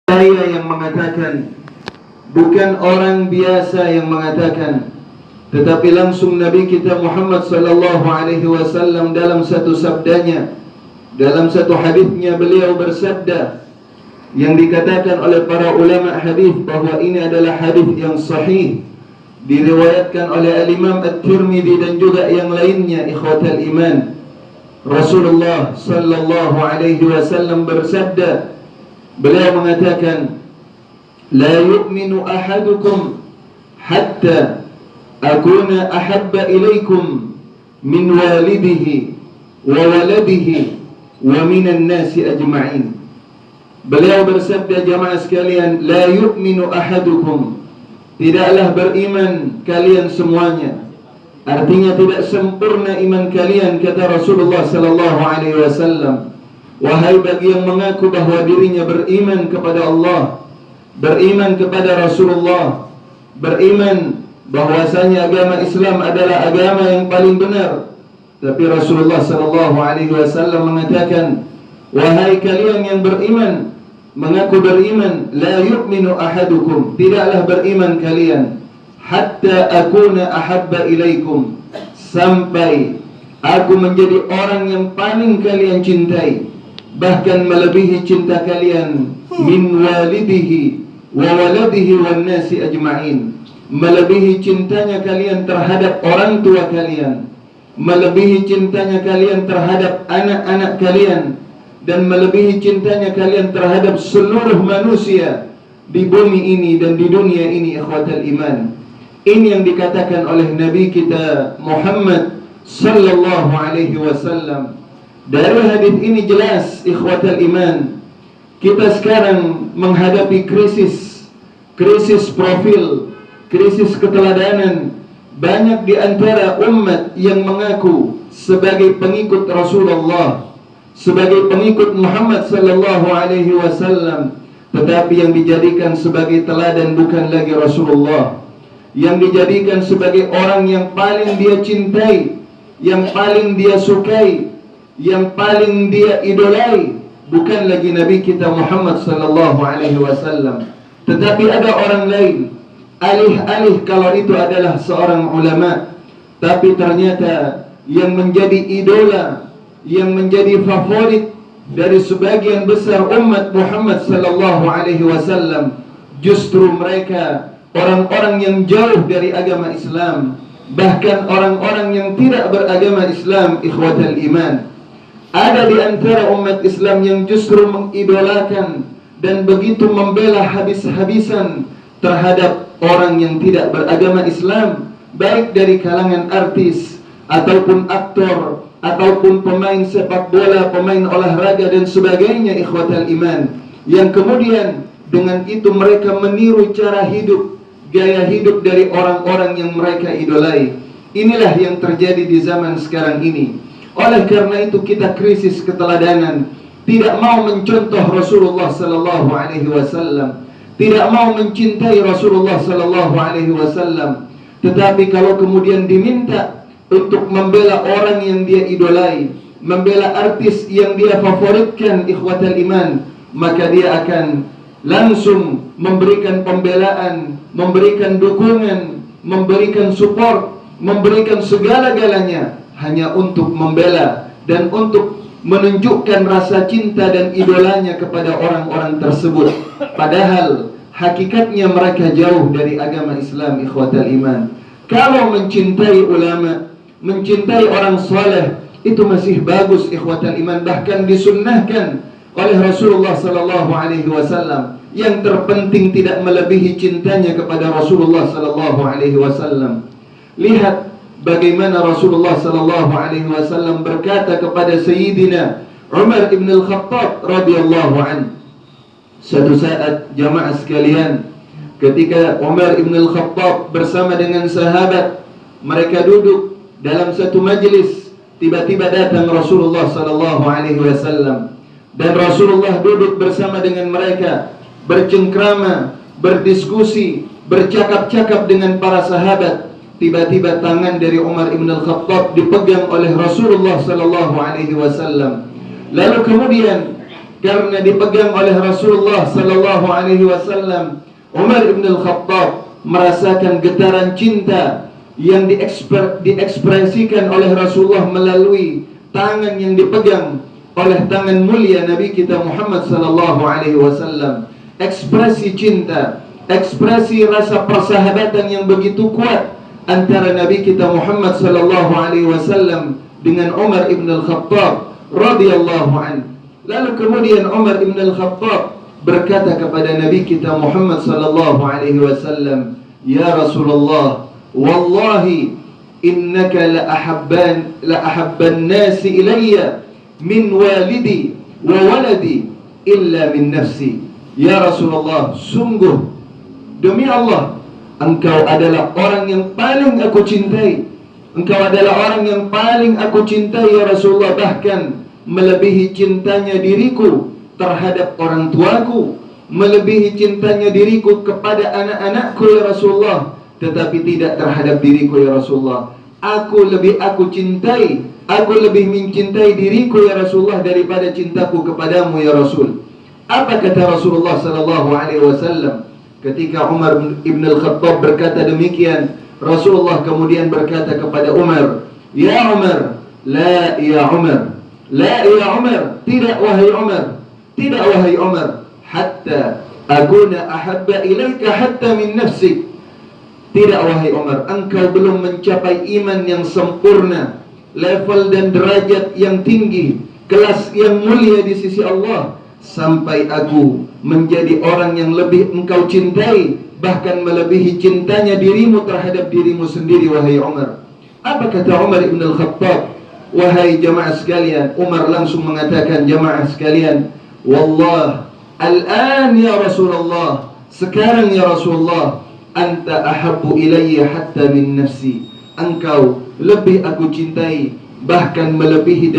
Saya yang mengatakan, bukan orang biasa yang mengatakan, tetapi langsung Nabi kita Muhammad sallallahu alaihi wasallam dalam satu sabdanya, dalam satu hadisnya beliau bersabda, yang dikatakan oleh para ulama hadis bahwa ini adalah hadis yang sahih, diriwayatkan oleh Al-Imam At-Tirmidzi dan juga yang lainnya. Ikhwatal iman, Rasulullah sallallahu alaihi wasallam bersabda, beliau mengatakan, la yu'minu ahadukum hatta akuna ahabba ilaikum min walidihi wa waladihi wa minan nasi ajma'in. Beliau bersabda, jamaah sekalian, la yu'minu ahadukum, tidaklah beriman kalian semuanya. Artinya tidak sempurna iman kalian, kata Rasulullah sallallahu alaihi wasallam. Wahai bagi yang mengaku bahwa dirinya beriman kepada Allah, beriman kepada Rasulullah, beriman bahwasanya agama Islam adalah agama yang paling benar. Tapi Rasulullah sallallahu alaihi wasallam mengatakan, wahai kalian yang beriman, mengaku beriman, la yu'minu ahadukum, tidaklah beriman kalian, hatta akuna ahabba ilaikum, sampai aku menjadi orang yang paling kalian cintai, bahkan melebihi cinta kalian, min walidihi wa waladihi wan nasi ajma'in, melebihi cintanya kalian terhadap orang tua kalian, melebihi cintanya kalian terhadap anak-anak kalian, dan melebihi cintanya kalian terhadap seluruh manusia di bumi ini dan di dunia ini. Ikhwatal iman, ini yang dikatakan oleh Nabi kita Muhammad sallallahu alaihi wasallam. Dari hadis ini jelas, ikhwatal iman, kita sekarang menghadapi krisis profil, krisis keteladanan. Banyak di antara umat yang mengaku sebagai pengikut Rasulullah, sebagai pengikut Muhammad sallallahu alaihi wasallam, tetapi yang dijadikan sebagai teladan bukan lagi Rasulullah, yang dijadikan sebagai orang yang paling dia cintai, yang paling dia sukai, yang paling dia idolai, bukan lagi Nabi kita Muhammad sallallahu alaihi wasallam, tetapi ada orang lain. Alih-alih kalau itu adalah seorang ulama, tapi ternyata yang menjadi idola, yang menjadi favorit dari sebagian besar umat Muhammad sallallahu alaihi wasallam, justru mereka orang-orang yang jauh dari agama Islam, bahkan orang-orang yang tidak beragama Islam. Ikhwatal iman, ada di antara umat Islam yang justru mengidolakan dan begitu membela habis-habisan terhadap orang yang tidak beragama Islam, baik dari kalangan artis ataupun aktor ataupun pemain sepak bola, pemain olahraga dan sebagainya. Ikhwatal iman, yang kemudian dengan itu mereka meniru cara hidup, gaya hidup dari orang-orang yang mereka idolai. Inilah yang terjadi di zaman sekarang ini. Oleh karena itu kita krisis keteladanan, tidak mau mencontoh Rasulullah sallallahu alaihi wasallam, tidak mau mencintai Rasulullah sallallahu alaihi wasallam. Tetapi kalau kemudian diminta untuk membela orang yang dia idolai, membela artis yang dia favoritkan, ikhwatal iman, maka dia akan langsung memberikan pembelaan, memberikan dukungan, memberikan support, memberikan segala-galanya hanya untuk membela dan untuk menunjukkan rasa cinta dan idolanya kepada orang-orang tersebut. Padahal hakikatnya mereka jauh dari agama Islam. Ikhwatal iman, kalau mencintai ulama, mencintai orang saleh, itu masih bagus. Ikhwatal iman, bahkan disunnahkan oleh Rasulullah sallallahu alaihi wasallam. Yang terpenting tidak melebihi cintanya kepada Rasulullah sallallahu alaihi wasallam. Lihat bagaimana Rasulullah sallallahu alaihi wasallam berkata kepada Sayyidina Umar ibn al-Khattab radhiyallahu an. Suatu saat, jamaah sekalian, ketika Umar ibn al-Khattab bersama dengan sahabat, mereka duduk dalam satu majlis, tiba-tiba datang Rasulullah sallallahu alaihi wasallam, dan Rasulullah duduk bersama dengan mereka, bercengkrama, berdiskusi, bercakap-cakap dengan para sahabat. tiba-tiba tangan dari Umar ibn al-Khattab dipegang oleh Rasulullah sallallahu alaihi wasallam. Lalu kemudian karena dipegang oleh Rasulullah sallallahu alaihi wasallam, Umar ibn al-Khattab merasakan getaran cinta yang diekspresikan oleh Rasulullah melalui tangan yang dipegang oleh tangan mulia Nabi kita Muhammad sallallahu alaihi wasallam. Ekspresi cinta, ekspresi rasa persahabatan yang begitu kuat antara Nabi kita Muhammad sallallahu alaihi wasallam dengan Umar ibn al-Khattab radhiyallahu anhu. Lalu kemudian Umar ibn al-Khattab berkata kepada Nabi kita Muhammad sallallahu alaihi wasallam, "Ya Rasulullah, wallahi innaka la ahabban nasi ilayya min walidi wa waladi illa min nafsi." Ya Rasulullah, sungguh demi Allah, engkau adalah orang yang paling aku cintai. Engkau adalah orang yang paling aku cintai ya Rasulullah, bahkan melebihi cintanya diriku terhadap orang tuaku, melebihi cintanya diriku kepada anak-anakku ya Rasulullah, tetapi tidak terhadap diriku ya Rasulullah. Aku lebih mencintai diriku ya Rasulullah daripada cintaku kepadamu ya Rasul. Apa kata Rasulullah sallallahu alaihi wasallam ketika Umar ibn al-Khattab berkata demikian? Rasulullah kemudian berkata kepada Umar, "Ya Umar, la ya Umar, la ya Umar, tidak wahai Umar, tidak wahai Umar, hatta akuna ahabba ilaika hatta min nafsik." Tidak wahai Umar, engkau belum mencapai iman yang sempurna, level dan derajat yang tinggi, kelas yang mulia di sisi Allah, sampai aku menjadi orang yang lebih engkau cintai, bahkan melebihi cintanya dirimu terhadap dirimu sendiri wahai Umar. Apa kata Umar ibn al-Khattab? Wahai jamaah sekalian, Umar langsung mengatakan, jamaah sekalian, wallah, al-an ya Rasulullah, sekarang ya Rasulullah, anta ahabbu ilayya hatta min nafsi. Engkau lebih aku cintai, bahkan melebihi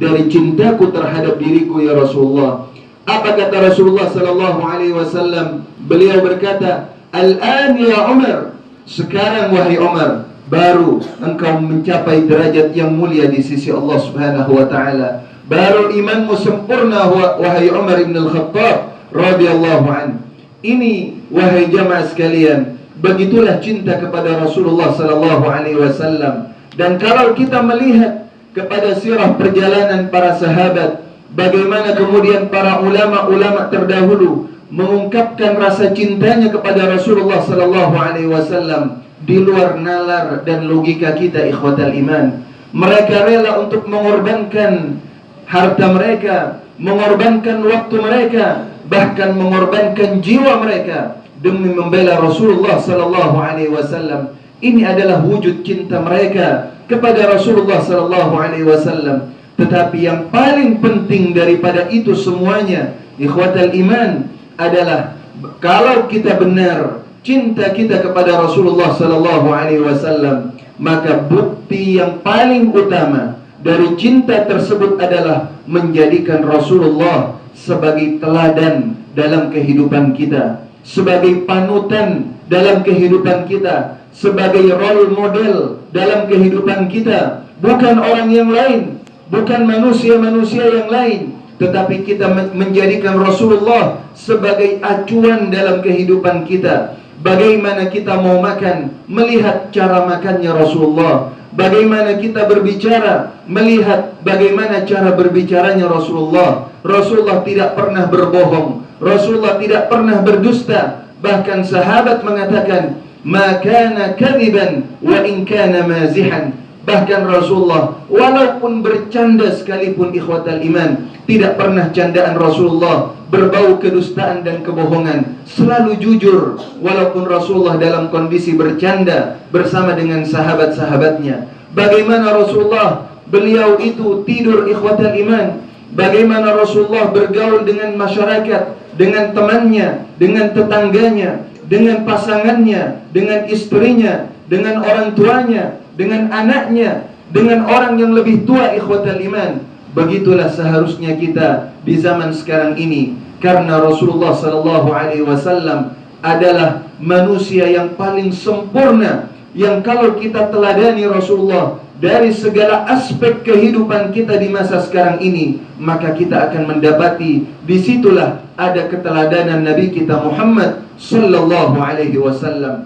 dari cintaku terhadap diriku ya Rasulullah. Apa kata Rasulullah sallallahu alaihi wasallam? Beliau berkata, "Al-an ya Umar." Sekarang wahai Umar, baru engkau mencapai derajat yang mulia di sisi Allah Subhanahu wa taala. Baru imanmu sempurna wahai Umar ibn al-Khattab radhiyallahu an. Ini wahai jamaah sekalian, begitulah cinta kepada Rasulullah sallallahu alaihi wasallam. Dan kalau kita melihat kepada sirah perjalanan para sahabat, bagaimana kemudian para ulama-ulama terdahulu mengungkapkan rasa cintanya kepada Rasulullah sallallahu alaihi wasallam di luar nalar dan logika kita ikhwatal iman. Mereka rela untuk mengorbankan harta mereka, mengorbankan waktu mereka, bahkan mengorbankan jiwa mereka demi membela Rasulullah sallallahu alaihi wasallam. Ini adalah wujud cinta mereka kepada Rasulullah sallallahu alaihi wasallam. Tetapi yang paling penting daripada itu semuanya, ikhwatal iman, adalah kalau kita benar cinta kita kepada Rasulullah sallallahu alaihi wasallam, maka bukti yang paling utama dari cinta tersebut adalah menjadikan Rasulullah sebagai teladan dalam kehidupan kita, sebagai panutan dalam kehidupan kita, sebagai role model dalam kehidupan kita, bukan orang yang lain, bukan manusia-manusia yang lain, tetapi kita menjadikan Rasulullah sebagai acuan dalam kehidupan kita. Bagaimana kita mau makan, melihat cara makannya Rasulullah. Bagaimana kita berbicara, melihat bagaimana cara berbicaranya Rasulullah. Rasulullah tidak pernah berbohong, Rasulullah tidak pernah berdusta. Bahkan sahabat mengatakan, "Ma kana kadhiban wa in kana mazihan." Bahkan Rasulullah walaupun bercanda sekalipun ikhwatal iman, tidak pernah candaan Rasulullah berbau kedustaan dan kebohongan. Selalu jujur walaupun Rasulullah dalam kondisi bercanda bersama dengan sahabat-sahabatnya. Bagaimana Rasulullah, beliau itu tidur ikhwatal iman. Bagaimana Rasulullah bergaul dengan masyarakat, dengan temannya, dengan tetangganya, dengan pasangannya, dengan istrinya, dengan orang tuanya, dengan anaknya, dengan orang yang lebih tua ikhwatal iman. Begitulah seharusnya kita di zaman sekarang ini, karena Rasulullah sallallahu alaihi wasallam adalah manusia yang paling sempurna, yang kalau kita teladani Rasulullah dari segala aspek kehidupan kita di masa sekarang ini, maka kita akan mendapati disitulah ada keteladanan Nabi kita Muhammad sallallahu alaihi wasallam.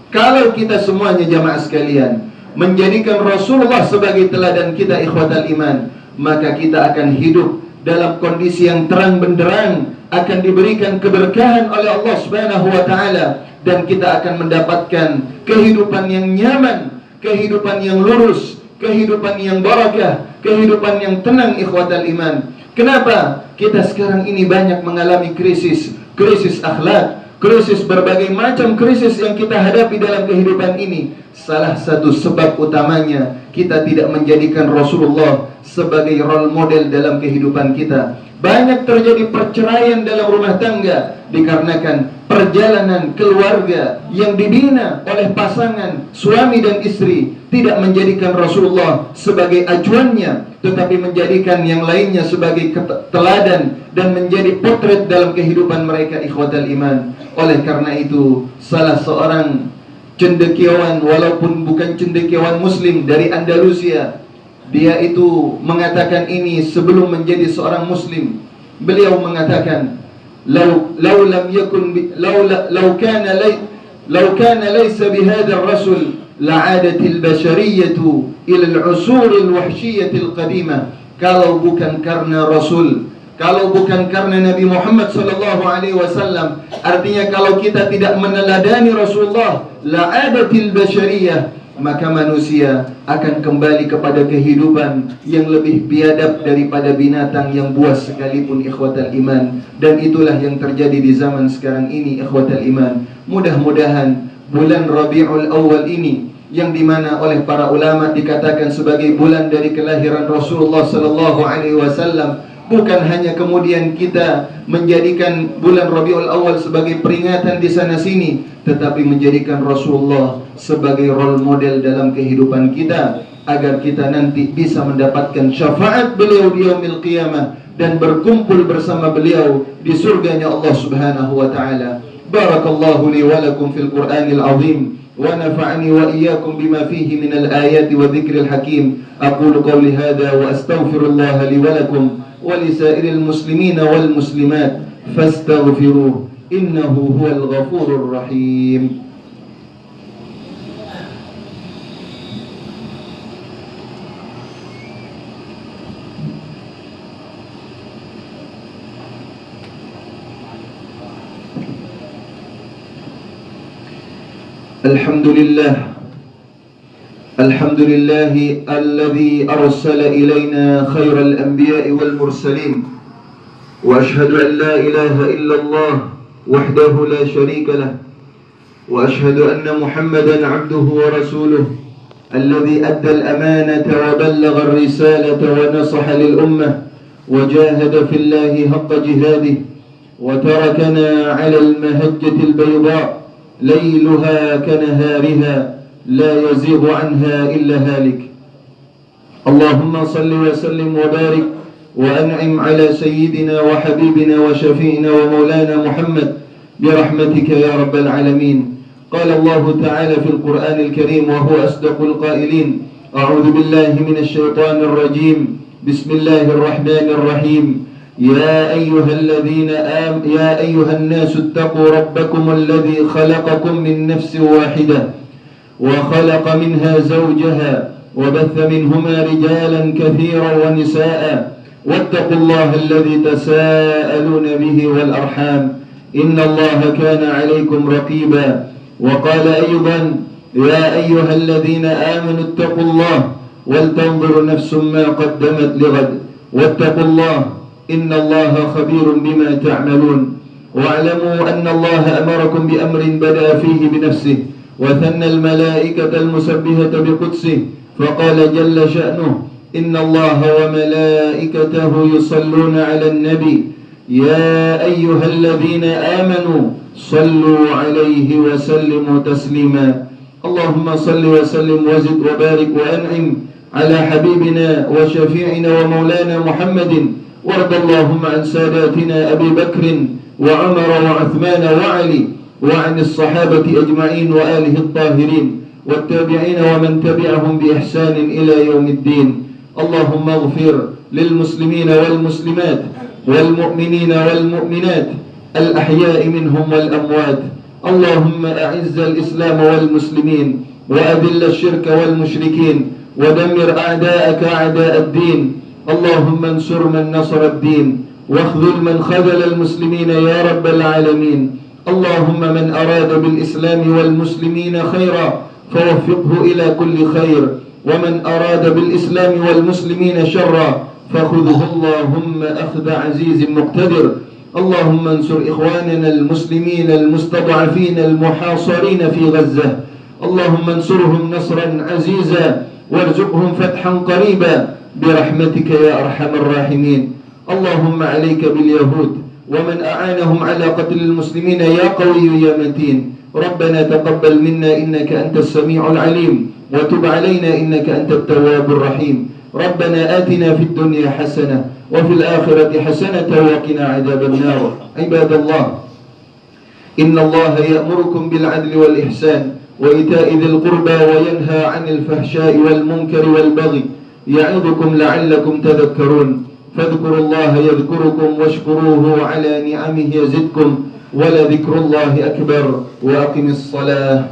Kalau kita semuanya jamaah sekalian menjadikan Rasulullah sebagai teladan kita ikhwatal iman, maka kita akan hidup dalam kondisi yang terang benderang, akan diberikan keberkahan oleh Allah Subhanahu wa taala, dan kita akan mendapatkan kehidupan yang nyaman, kehidupan yang lurus, kehidupan yang barakah, kehidupan yang tenang ikhwatal iman. Kenapa kita sekarang ini banyak mengalami krisis akhlak, krisis berbagai macam krisis yang kita hadapi dalam kehidupan ini? Salah satu sebab utamanya kita tidak menjadikan Rasulullah sebagai role model dalam kehidupan kita. Banyak terjadi perceraian dalam rumah tangga dikarenakan perjalanan keluarga yang dibina oleh pasangan suami dan istri tidak menjadikan Rasulullah sebagai acuannya, tetapi menjadikan yang lainnya sebagai teladan dan menjadi potret dalam kehidupan mereka ikhwatal iman. Oleh karena itu, salah seorang cendekiawan, walaupun bukan cendekiawan muslim, dari Andalusia, dia itu mengatakan ini sebelum menjadi seorang muslim. Beliau mengatakan, "Law lam yakun law kana laysa bihadha ar-rasul la'adat al-bashariyatu ila al-'usur al-wahshiyyah al-qadimah." Kalau bukan karena Rasul, kalau bukan karena Nabi Muhammad sallallahu alaihi wasallam, artinya kalau kita tidak meneladani Rasulullah, la'adatil bashariyah, maka manusia akan kembali kepada kehidupan yang lebih biadab daripada binatang yang buas sekalipun ikhwatal iman. Dan itulah yang terjadi di zaman sekarang ini ikhwatal iman. Mudah-mudahan bulan Rabiul Awal ini, yang dimana oleh para ulama dikatakan sebagai bulan dari kelahiran Rasulullah sallallahu alaihi wasallam, bukan hanya kemudian kita menjadikan bulan Rabiul Awal sebagai peringatan di sana sini, tetapi menjadikan Rasulullah sebagai role model dalam kehidupan kita, agar kita nanti bisa mendapatkan syafaat beliau di yaumil qiyamah dan berkumpul bersama beliau di surganya Allah Subhanahu wa taala. Barakallahu li wa lakum fil Qur'anil azim wa nafa'ani wa iyyakum bima fihi minal ayati wa dzikril hakim. Aqulu qawli hadha wa astaghfirullah li wa lakum wa li sa'iril muslimina wal muslimat fastaghfiruh innahu huwal ghafurur rahim. Alhamdulillah alladhi arsala ilayna khairal anbiya'i wal mursalin, wa ashhadu an la ilaha illallah wahdahu la sharika lah, wa ashhadu anna Muhammadan abduhu wa rasuluh alladhi adda al-amanata wa ballagha ar-risalata wa nasaha lil ummah wa jahada fillahi haqqa jihadihi wa tarakana 'ala al-mahajjati al-bayda ليلها كنهارها لا يزيغ عنها إلا هالك. اللهم صل وسلم وبارك وأنعم على سيدنا وحبيبنا وشفيعنا ومولانا محمد برحمتك يا رب العالمين. قال الله تعالى في القرآن الكريم وهو أصدق القائلين: أعوذ بالله من الشيطان الرجيم، بسم الله الرحمن الرحيم. يا أيها الناس اتقوا ربكم الذي خلقكم من نفس واحدة وخلق منها زوجها وبث منهما رجالا كثيرا ونساء واتقوا الله الذي تساءلون به والأرحام إن الله كان عليكم رقيبا. وقال أيضا: يا أيها الذين آمنوا اتقوا الله ولتنظر نفس ما قدمت لغد واتقوا الله إن الله خبير بما تعملون. واعلموا أن الله أمركم بأمر بدأ فيه بنفسه وثنى الملائكة المسبحة بقدسه فقال جل شأنه: إن الله وملائكته يصلون على النبي يا أيها الذين آمنوا صلوا عليه وسلموا تسليما. اللهم صل وسلم وزد وبارك وأنعم على حبيبنا وشفيعنا ومولانا محمد، وارض اللهم عن ساداتنا أبي بكر وعمر وعثمان وعلي وعن الصحابة أجمعين وآله الطاهرين والتابعين ومن تبعهم بإحسان إلى يوم الدين. اللهم اغفر للمسلمين والمسلمات والمؤمنين والمؤمنات الأحياء منهم والأموات. اللهم أعز الإسلام والمسلمين وأذل الشرك والمشركين ودمر أعداءك أعداء الدين. اللهم انصر من نصر الدين واخذل من خذل المسلمين يا رب العالمين. اللهم من أراد بالإسلام والمسلمين خيرا فوفقه إلى كل خير، ومن أراد بالإسلام والمسلمين شرا فخذه اللهم أخذ عزيز مقتدر. اللهم انصر إخواننا المسلمين المستضعفين المحاصرين في غزة. اللهم انصرهم نصرا عزيزا وارزقهم فتحا قريبا برحمتك يا أرحم الراحمين. اللهم عليك باليهود ومن أعانهم على قتل المسلمين يا قوي يا متين. ربنا تقبل منا إنك أنت السميع العليم وتب علينا إنك أنت التواب الرحيم. ربنا آتنا في الدنيا حسنة وفي الآخرة حسنة وقنا عذاب النار. عباد الله، إن الله يأمركم بالعدل والإحسان وإيتاء ذي القربى وينهى عن الفحشاء والمنكر والبغي يعظكم لعلكم تذكرون. فاذكروا الله يذكركم واشكروه على نعمه يزدكم ولذكر الله أكبر. وأقم الصلاة.